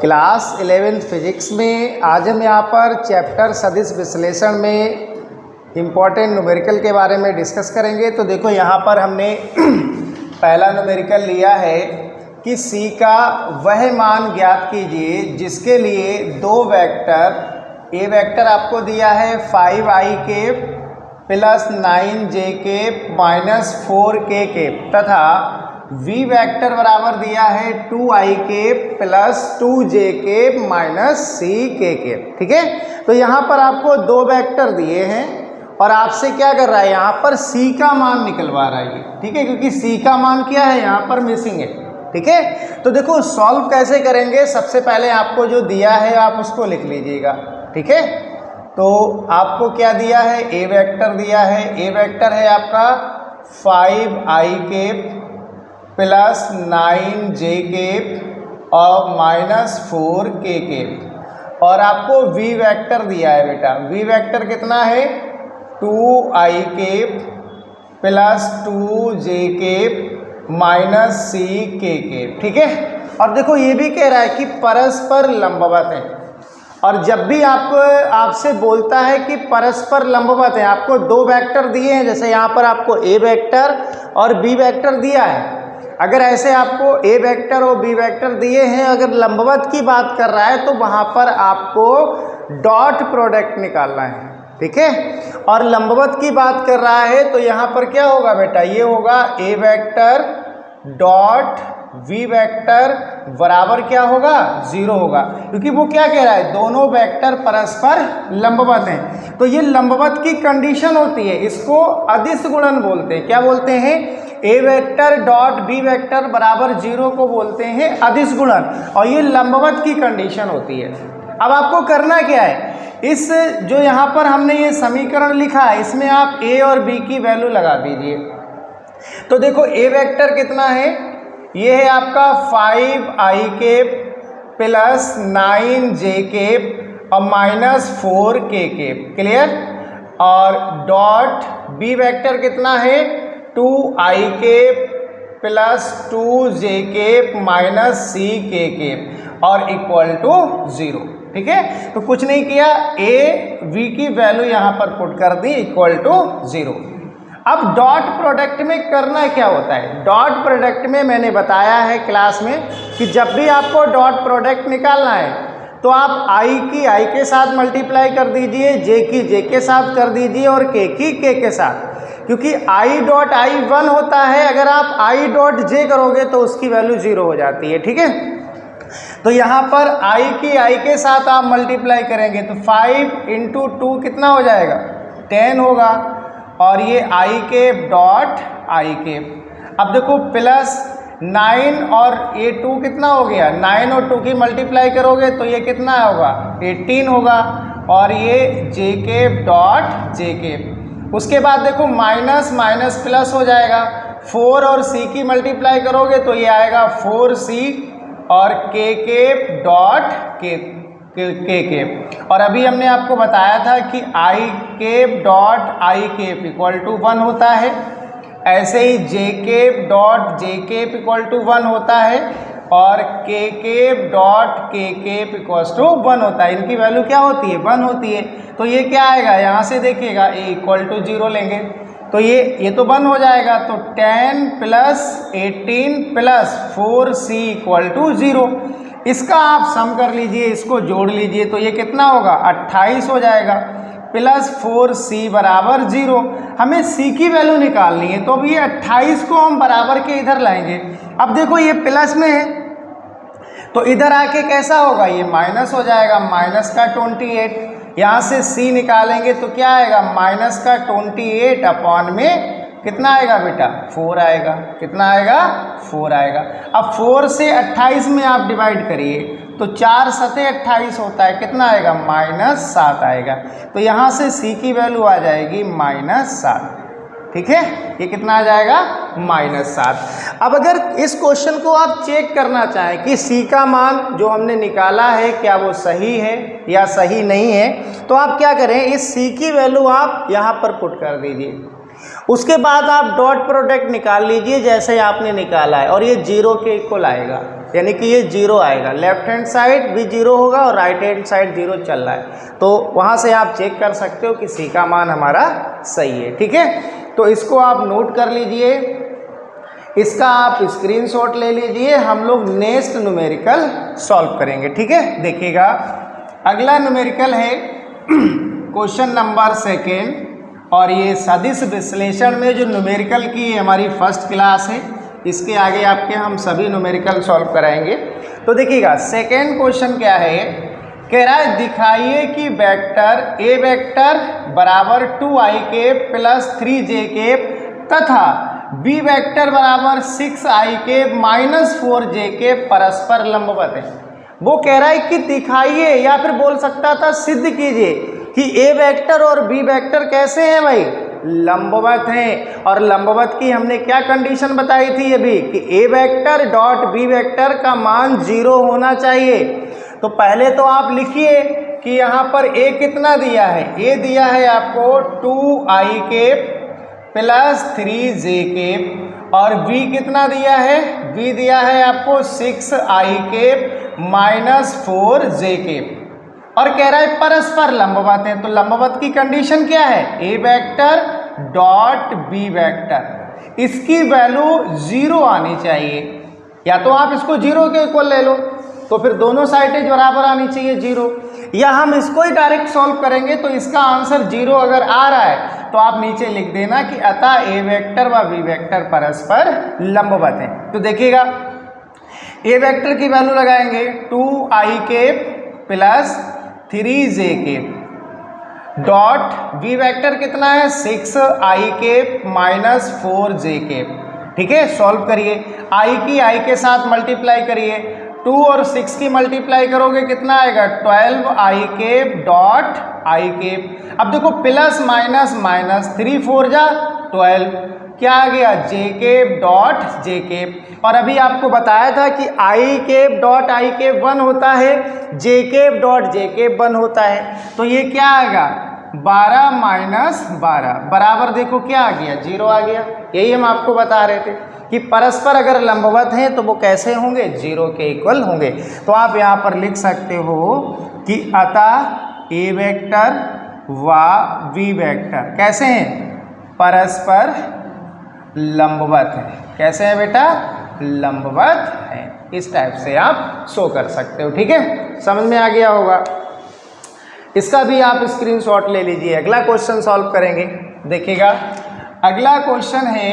Class 11th physics में आज हम यहाँ पर चैप्टर सदिश विश्लेषण में इम्पॉर्टेंट न्यूमेरिकल के बारे में डिस्कस करेंगे। तो देखो यहाँ पर हमने पहला न्यूमेरिकल लिया है कि c का वह मान ज्ञात कीजिए जिसके लिए दो वेक्टर, ए वेक्टर आपको दिया है 5i cap plus 9j cap minus 4k cap तथा v वेक्टर बराबर दिया है 2i cap plus 2j cap minus ck cap. ठीक है, तो यहाँ पर आपको दो वेक्टर दिए हैं और आपसे क्या कर रहा है, यहाँ पर c का मान निकलवा रहा है। ठीक है, क्योंकि c का मान क्या है, यहाँ पर मिसिंग है। ठीक है, तो देखो सॉल्व कैसे करेंगे। सबसे पहले आपको जो दिया है आप उसको लिख लीजिएगा। ठीक है, तो आपको क्या दिया है, a वेक्टर दिया है। a वेक्टर है आपका 5i cap plus 9j cap और माइनस 4k केप और आपको v वेक्टर दिया है बेटा। v वेक्टर कितना है, 2i cap plus 2j cap minus ck cap. ठीक है, और देखो ये भी कह रहा है कि परस्पर लंबवत है। और जब भी आपसे बोलता है कि परस्पर लंबवत है, आपको दो वेक्टर दिए हैं, जैसे यहाँ पर आपको a वेक्टर और b वेक्टर दिया है। अगर ऐसे आपको a वेक्टर और b वेक्टर दिए हैं, अगर लंबवत की बात कर रहा है तो वहाँ पर आपको डॉट प्रोडक्ट निकालना है। ठीक है, और लंबवत की बात कर रहा है तो यहाँ पर क्या होगा बेटा, ये होगा a vector dot v vector बराबर क्या होगा, 0 होगा, क्योंकि वो क्या कह रहा है, दोनों वेक्टर परस्पर लंबवत हैं। तो ये लंबवत की कंडीशन होती है, इसको अदिश गुणन बोलते हैं। क्या बोलते हैं, a vector dot b vector बराबर 0 को बोलते हैं अदिश गुणन, और ये लंबवत की कंडीशन होती है। अब आपको करना क्या है, इस जो यहाँ पर हमने ये समीकरण लिखा है इसमें आप a और b की वैल्यू लगा दीजिए। तो देखो a वेक्टर कितना है, ये है आपका 5i cap plus 9j cap और माइनस 4k केप। क्लियर, और डॉट b वेक्टर कितना है, 2i cap plus 2j cap minus ck cap और इक्वल टू 0। ठीक है, तो कुछ नहीं किया, a v की वैल्यू यहाँ पर पुट कर दी इक्वल टू 0। अब डॉट प्रोडक्ट में करना क्या होता है, डॉट प्रोडक्ट में मैंने बताया है क्लास में कि जब भी आपको डॉट प्रोडक्ट निकालना है तो आप i की i के साथ मल्टीप्लाई कर दीजिए, j की j के साथ कर दीजिए और k की k के साथ, क्योंकि i डॉट i 1 होता है। अगर आप i डॉट j करोगे तो उसकी वैल्यू 0 हो जाती है। ठीक है, तो यहाँ पर i की i के साथ आप मल्टीप्लाई करेंगे तो 5 इंटू 2 कितना हो जाएगा, 10 होगा, और ये i cap dot i cap. अब देखो प्लस 9 और ये 2 कितना हो गया, 9 और 2 की मल्टीप्लाई करोगे तो ये कितना होगा, 18 होगा, और ये j cap dot j cap. उसके बाद देखो माइनस माइनस प्लस हो जाएगा, 4 और c की मल्टीप्लाई करोगे तो ये आएगा 4c और k cap dot k cap. और अभी हमने आपको बताया था कि i cap dot i cap equal to 1 होता है, ऐसे ही j cap dot j cap equal to 1 होता है और k cap dot k cap equal to 1 होता है। इनकी वैल्यू क्या होती है, 1 होती है। तो ये क्या आएगा, यहाँ से देखिएगा a इक्वल टू 0 लेंगे तो ये तो 1 हो जाएगा, तो 10 plus 18 plus 4c equal to 0। इसका आप सम कर लीजिए, इसको जोड़ लीजिए तो ये कितना होगा, 28 हो जाएगा, प्लस 4c बराबर 0। हमें c की वैल्यू निकालनी है, तो अब ये 28 को हम बराबर के इधर लाएंगे। अब देखो ये प्लस में है तो इधर आके कैसा होगा, ये माइनस हो जाएगा, माइनस का 28। यहाँ से c निकालेंगे तो क्या आएगा, माइनस का 28 अपॉन में कितना आएगा बेटा, 4 आएगा। कितना आएगा, 4 आएगा। अब 4 से 28 में आप डिवाइड करिए तो 4 सते 28 होता है, कितना आएगा, माइनस 7 आएगा। तो यहाँ से c की वैल्यू आ जाएगी माइनस 7। ठीक है, ये कितना आ जाएगा, माइनस 7। अब अगर इस क्वेश्चन को आप चेक करना चाहें कि c का मान जो हमने निकाला है क्या वो सही है या सही नहीं है, तो आप क्या करें, इस c की वैल्यू आप यहाँ पर पुट कर दीजिए। उसके बाद आप डॉट प्रोडक्ट निकाल लीजिए जैसे आपने निकाला है और ये 0 के इक्वल आएगा। यानी कि ये 0 आएगा, लेफ्ट हैंड साइड भी 0 होगा और राइट हैंड साइड 0 चल रहा है। तो वहाँ से आप चेक कर सकते हो कि सी का मान हमारा सही है। ठीक है, तो इसको आप नोट कर लीजिए, इसका आप स्क्रीनशॉट ले लीजिए, हम लोग नेक्स्ट न्यूमेरिकल सॉल्व करेंगे। ठीक है, देखिएगा अगला न्यूमेरिकल है क्वेश्चन नंबर 2 और ये सदिश विश्लेषण में जो न्यूमेरिकल की हमारी फर्स्ट क्लास है, इसके आगे आपके हम सभी न्यूमेरिकल सॉल्व कराएंगे। तो देखिएगा सेकेंड क्वेश्चन क्या है, कह रहा है दिखाइए कि वेक्टर ए वेक्टर बराबर 2i cap plus 3j cap तथा बी वेक्टर बराबर 6i cap minus 4j cap परस्पर लंबवत है। वो कह रहा है कि दिखाइए, या फिर बोल सकता था सिद्ध कीजिए कि ए वेक्टर और बी वेक्टर कैसे हैं भाई, लंबवत हैं। और लंबवत की हमने क्या कंडीशन बताई थी अभी कि ए वेक्टर डॉट बी वेक्टर का मान 0 होना चाहिए। तो पहले तो आप लिखिए कि यहाँ पर ए कितना दिया है, ए दिया है आपको 2i cap plus 3j cap और बी कितना दिया है, बी दिया है आपको 6i cap minus 4j cap और कह रहा है परस्पर लंबवत है। तो लंबवत की कंडीशन क्या है, ए वेक्टर डॉट बी वेक्टर, इसकी वैल्यू 0 आनी चाहिए, या तो आप इसको 0 के इक्वल ले लो तो फिर दोनों साइडें बराबर आनी चाहिए 0, या हम इसको ही डायरेक्ट सॉल्व करेंगे तो इसका आंसर 0 अगर आ रहा है तो आप नीचे लिख देना कि अतः ए वेक्टर व बी वेक्टर परस्पर लंबवत हैं। तो देखिएगा ए वेक्टर की वैल्यू लगाएंगे 2i cap plus 3j cap dot B vector कितना है 6i cap minus 4j cap. ठीक है, सॉल्व करिए, i की i के साथ मल्टीप्लाई करिए, 2 और 6 की मल्टीप्लाई करोगे कितना आएगा 12i cap dot i cap. अब देखो प्लस माइनस माइनस 3 4 जा 12, क्या आ गया j cap dot j cap. और अभी आपको बताया था कि i cap dot i cap 1 होता है, j cap dot j cap 1 होता है। तो ये क्या आएगा 12 माइनस 12 बराबर देखो क्या आ गया 0 आ गया। यही हम आपको बता रहे थे कि परस्पर अगर लंबवत हैं तो वो कैसे होंगे, 0 के इक्वल होंगे। तो आप यहाँ पर लिख सकते हो कि अतः ए वेक्टर व बी वेक्टर कैसे हैं, परस्पर लंबवत है। कैसे हैं बेटा, लंबवत है। इस टाइप से आप शो कर सकते हो। ठीक है, समझ में आ गया होगा। इसका भी आप स्क्रीनशॉट ले लीजिए। अगला क्वेश्चन सॉल्व करेंगे। देखिएगा अगला क्वेश्चन है,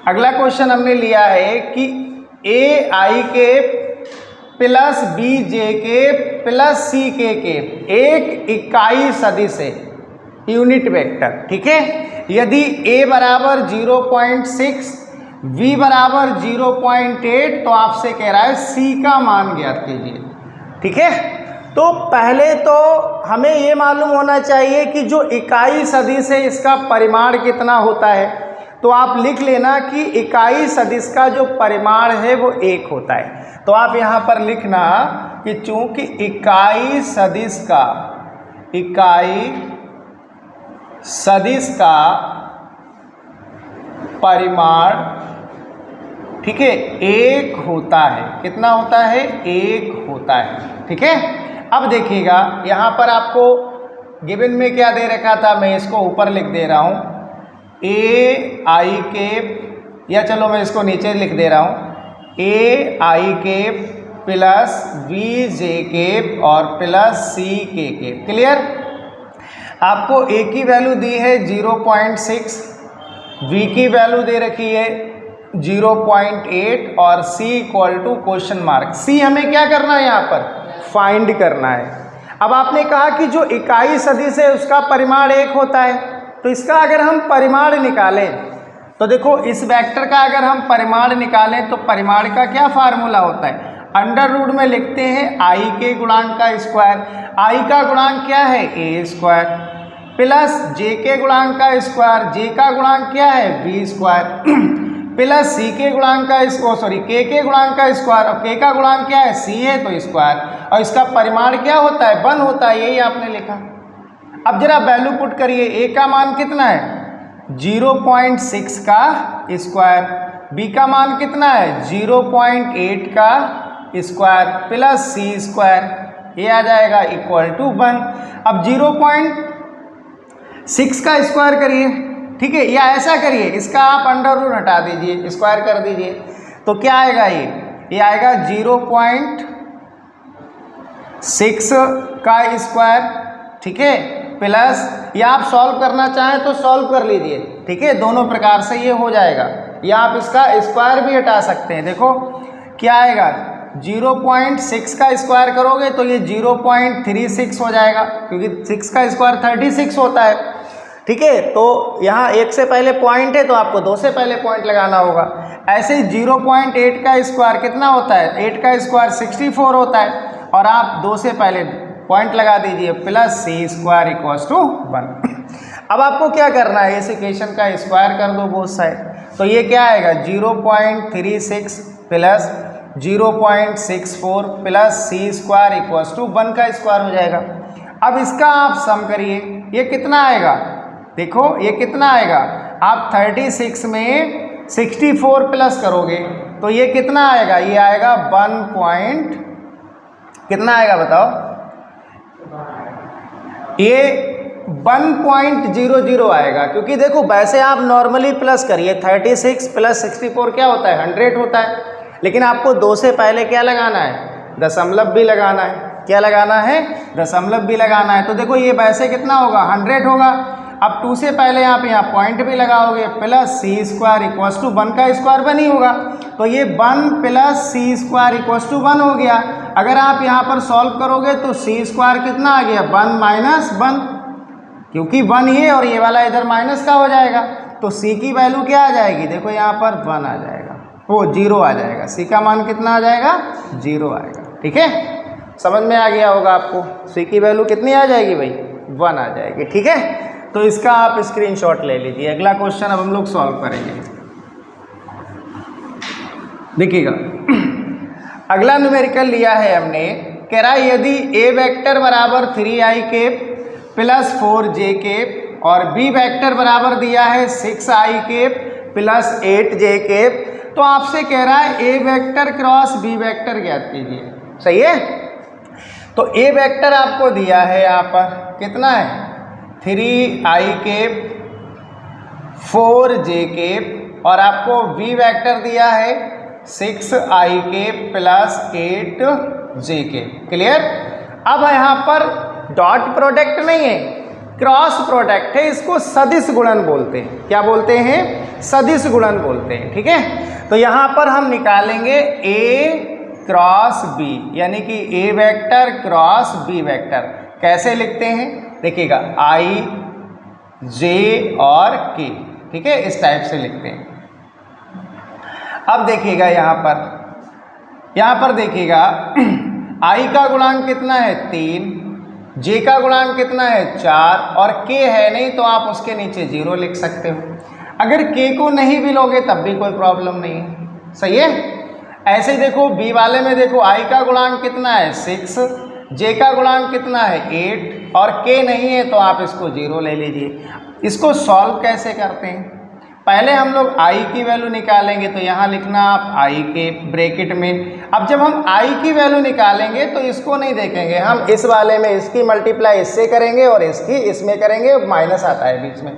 अगला क्वेश्चन हमने लिया है कि ए आई के प्लस बी जे के प्लस सी के एक इकाई सदिश है, यूनिट वेक्टर। ठीक है, यदि a बराबर 0.6 v बराबर 0.8 तो आपसे कह रहा है c का मान ज्ञात कीजिए। ठीक है, तो पहले तो हमें ये मालूम होना चाहिए कि जो इकाई सदिश है इसका परिमाण कितना होता है। तो आप लिख लेना कि इकाई सदिश का जो परिमाण है वो 1 होता है। तो आप यहाँ पर लिखना कि चूंकि इकाई सदिश का परिमाण, ठीक है, 1 होता है। कितना होता है, 1 होता है। ठीक है, अब देखिएगा यहाँ पर आपको गिवन में क्या दे रखा था, मैं इसको ऊपर लिख दे रहा हूँ ए आई के, या चलो मैं इसको नीचे लिख दे रहा हूँ ए आई के प्लस बी जे के और प्लस सी के। क्लियर, आपको ए की वैल्यू दी है 0.6, बी की वैल्यू दे रखी है 0.8 और c equal to question mark. See हमें क्या करना है, यहाँ पर फाइंड करना है। अब आपने कहा कि जो इकाई सदिश है उसका परिमाण 1 होता है, तो इसका अगर हम परिमाण निकालें तो देखो इस वेक्टर का अगर हम परिमाण निकालें तो परिमाण का क्या फार्मूला होता है, अंडर रूट में लिखते हैं आई के गुणांक का स्क्वायर। आई का गुणांक क्या है, ए स्क्वायर, प्लस जे के गुणांक का स्क्वायर, जे का गुणांक क्या है, बी स्क्वायर, प्लस सी के गुणांक का के गुणांक का स्क्वायर, और के का गुणांक क्या है, सी है तो स्क्वायर, और इसका परिमाण क्या होता है, 1 होता है। यही आपने लिखा। अब जरा वैल्यू पुट करिए, ए का मान कितना है 0.6 का स्क्वायर, बी का मान कितना है 0.8 का स्क्वायर प्लस सी स्क्वायर, ये आ जाएगा इक्वल टू 1। अब 0.6 का स्क्वायर करिए, ठीक है, या ऐसा करिए इसका आप अंडर रूट हटा दीजिए, स्क्वायर कर दीजिए, तो क्या आएगा ये आएगा 0.6 का स्क्वायर, ठीक है, प्लस, या आप सॉल्व करना चाहें तो सॉल्व कर लीजिए, ठीक है, दोनों प्रकार से ये हो जाएगा, या आप इसका स्क्वायर भी हटा सकते हैं। देखो क्या आएगा 0.6 का स्क्वायर करोगे तो ये 0.36 हो जाएगा, क्योंकि 6 का स्क्वायर 36 होता है, ठीक है। तो यहाँ 1 से पहले पॉइंट है तो आपको 2 से पहले पॉइंट लगाना होगा। ऐसे ही 0.8 का स्क्वायर कितना होता है, 8 का स्क्वायर 64 होता है, और आप 2 से पहले पॉइंट लगा दीजिए plus C square equals to 1। अब आपको क्या करना है, इस इक्वेशन का स्क्वायर कर दो बोथ साइड, तो ये क्या आएगा 0.36 plus 0.64 plus C square equals to 1 का स्क्वायर हो जाएगा। अब इसका आप सम करिए, ये कितना आएगा, देखो ये कितना आएगा, आप 36 में 64 प्लस करोगे तो ये कितना आएगा, ये आएगा 1 कितना आएगा बताओ, ये 1.00 आएगा, क्योंकि देखो वैसे आप नॉर्मली प्लस करिए, 36 प्लस 64 क्या होता है 100 होता है, लेकिन आपको 2 से पहले क्या लगाना है, दशमलव भी लगाना है। क्या लगाना है, दशमलव भी लगाना है। तो देखो ये वैसे कितना होगा 100 होगा। अब 2 से पहले आप यहाँ पॉइंट भी लगाओगे, plus C square equals to 1 का स्क्वायर 1 ही होगा, तो ये 1 plus C square equals to 1 हो गया। अगर आप यहाँ पर सॉल्व करोगे तो सी स्क्वायर कितना आ गया 1 माइनस 1, क्योंकि 1 ये और ये वाला इधर माइनस का हो जाएगा, तो सी की वैल्यू क्या आ जाएगी, देखो यहाँ पर 1 आ जाएगा, वो 0 आ जाएगा, सी का मान कितना आ जाएगा 0 आएगा, ठीक है, समझ में आ गया होगा आपको। सी की वैल्यू कितनी आ जाएगी भाई 1 आ जाएगी, ठीक है। तो इसका आप स्क्रीनशॉट ले लीजिए। अगला क्वेश्चन अब हम लोग सॉल्व करेंगे, देखिएगा। अगला न्यूमेरिकल लिया है हमने, कह रहा है यदि ए वेक्टर बराबर 3i cap plus 4j cap और बी वेक्टर बराबर दिया है 6i cap plus 8j cap, तो आपसे कह रहा है ए वेक्टर क्रॉस बी वेक्टर ज्ञात कीजिए, सही है। तो ए वेक्टर आपको दिया है यहाँ पर कितना है 3i केप 4j केप, और आपको बी वेक्टर दिया है 6i cap plus 8j cap, clear. अब यहाँ पर डॉट प्रोडक्ट नहीं है, क्रॉस प्रोडक्ट है, इसको सदिश गुणन बोलते हैं। क्या बोलते हैं, सदिश गुणन बोलते हैं, ठीक है। तो यहाँ पर हम निकालेंगे a क्रॉस b, यानी कि a vector cross b vector. कैसे लिखते हैं देखिएगा, i j और k, ठीक है, इस टाइप से लिखते हैं। अब देखिएगा यहाँ पर देखिएगा i का गुणांक कितना है 3, j का गुणांक कितना है 4, और k है नहीं तो आप उसके नीचे 0 लिख सकते हो। अगर k को नहीं भी लोगे तब भी कोई प्रॉब्लम नहीं है, सही है। ऐसे ही देखो b वाले में देखो i का गुणांक कितना है 6, j का गुणांक कितना है 8, और k नहीं है तो आप इसको 0 ले लीजिए। इसको सॉल्व कैसे करते हैं, पहले हम लोग i की वैल्यू निकालेंगे, तो यहाँ लिखना आप i के ब्रैकेट में। अब जब हम i की वैल्यू निकालेंगे तो इसको नहीं देखेंगे, हम इस वाले में इसकी मल्टीप्लाई इससे करेंगे और इसकी इसमें करेंगे, माइनस आता है बीच में।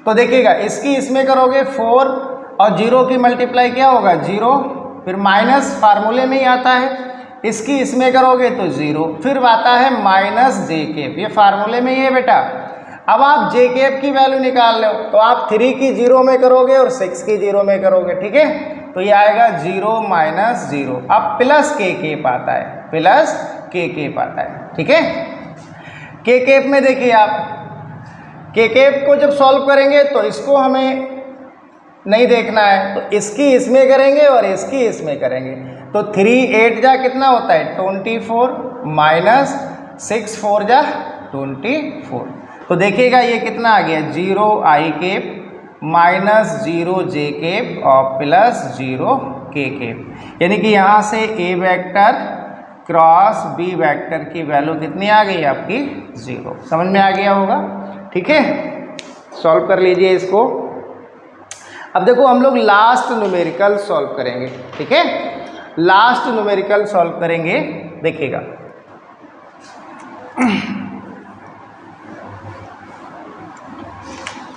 तो देखिएगा इसकी इसमें करोगे 4 और 0 की मल्टीप्लाई क्या होगा 0, फिर माइनस फार्मूले में ही आता है, इसकी इसमें करोगे तो 0, फिर आता है माइनस j केप, ये फार्मूले में ही है बेटा। अब आप j केप की वैल्यू निकाल लो, तो आप 3 की 0 में करोगे और 6 की 0 में करोगे, ठीक है। तो ये आएगा 0 माइनस 0, अब प्लस k केप आता है, प्लस k केप आता है, ठीक है। k केप में देखिए आप k केप को जब सॉल्व करेंगे तो इसको हमें नहीं देखना है, तो इसकी इसमें करेंगे और इसकी इसमें करेंगे। तो 3 8 जा कितना होता है 24, माइनस 6 4 जा 24। तो देखिएगा ये कितना आ गया 0i cap minus 0j cap और प्लस 0k केप, यानी कि यहाँ से a vector cross b vector की वैल्यू कितनी आ गई आपकी 0। समझ में आ गया होगा, ठीक है। सॉल्व कर लीजिए इसको। अब देखो हम लोग लास्ट न्यूमेरिकल सॉल्व करेंगे, ठीक है। लास्ट न्यूमेरिकल सॉल्व करेंगे, देखिएगा।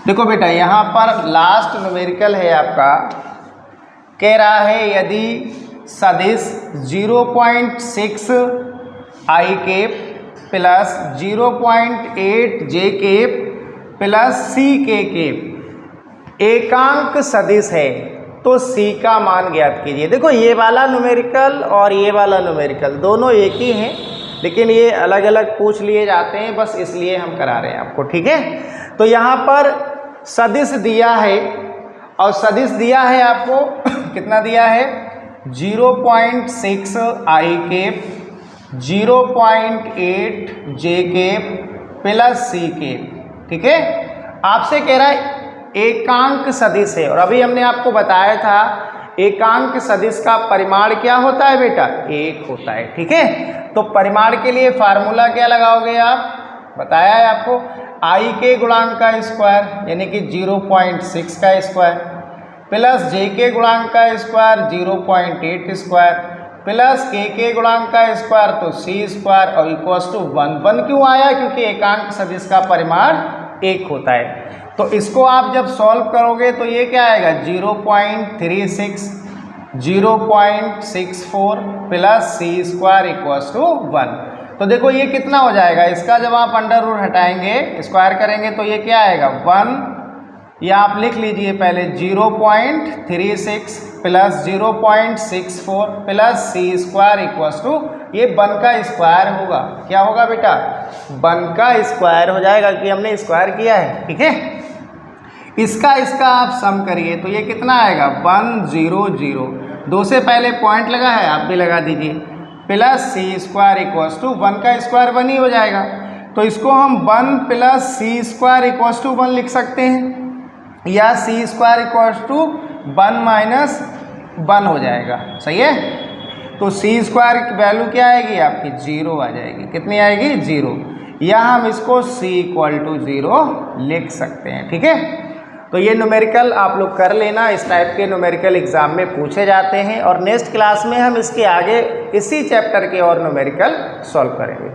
देखो बेटा यहाँ पर लास्ट न्यूमेरिकल है आपका, कह रहा है यदि सदिश 0.6 i cap plus 0.8 j cap plus c k cap एकांक सदिश है तो c का मान ज्ञात कीजिए। देखो ये वाला न्यूमेरिकल और ये वाला न्यूमेरिकल दोनों एक ही हैं, लेकिन ये अलग अलग पूछ लिए जाते हैं, बस इसलिए हम करा रहे हैं आपको, ठीक है। तो यहाँ पर सदिश दिया है और सदिश दिया है आपको कितना दिया है 0.6 i cap 0.8 j cap plus c cap, ठीक है। आपसे कह रहा है एकांक सदिश है, और अभी हमने आपको बताया था एकांक सदिश का परिमाण क्या होता है बेटा, एक होता है, ठीक है। तो परिमाण के लिए फार्मूला क्या लगाओगे आप, बताया है आपको, i के गुणांक का स्क्वायर यानी कि 0.6 का स्क्वायर प्लस j के गुणांक का स्क्वायर 0.8 स्क्वायर प्लस k के गुणांक का स्क्वायर तो c स्क्वायर और इक्वल्स टू 1 क्यों आया, क्योंकि एकांक सदिश का परिमाण एक होता है। तो इसको आप जब सॉल्व करोगे तो ये क्या आएगा 0.36 0.64 plus c square equals to 1। तो देखो ये कितना हो जाएगा, इसका जब आप अंडर रूट हटाएंगे स्क्वायर करेंगे तो ये क्या आएगा 1, या आप लिख लीजिए पहले 0.36 plus 0.64 plus c square equals to ये 1 का स्क्वायर होगा, क्या होगा बेटा 1 का स्क्वायर हो जाएगा, कि हमने स्क्वायर किया है, ठीक है। इसका आप सम करिए तो ये कितना आएगा 100, 2 से पहले पॉइंट लगा है आप भी लगा दीजिए, plus c square equals to 1 का स्क्वायर 1 ही हो जाएगा। तो इसको हम 1 plus c square equals to 1 लिख सकते हैं, या c square equals to 1 minus 1 हो जाएगा, सही है। तो c स्क्वायर की वैल्यू क्या आएगी आपकी 0 आ जाएगी, कितनी आएगी 0, या हम इसको c इक्वल टू 0 लिख सकते हैं, ठीक है। तो ये न्यूमेरिकल आप लोग कर लेना, इस टाइप के न्यूमेरिकल एग्जाम में पूछे जाते हैं, और नेक्स्ट क्लास में हम इसके आगे इसी चैप्टर के और न्यूमेरिकल सॉल्व करेंगे।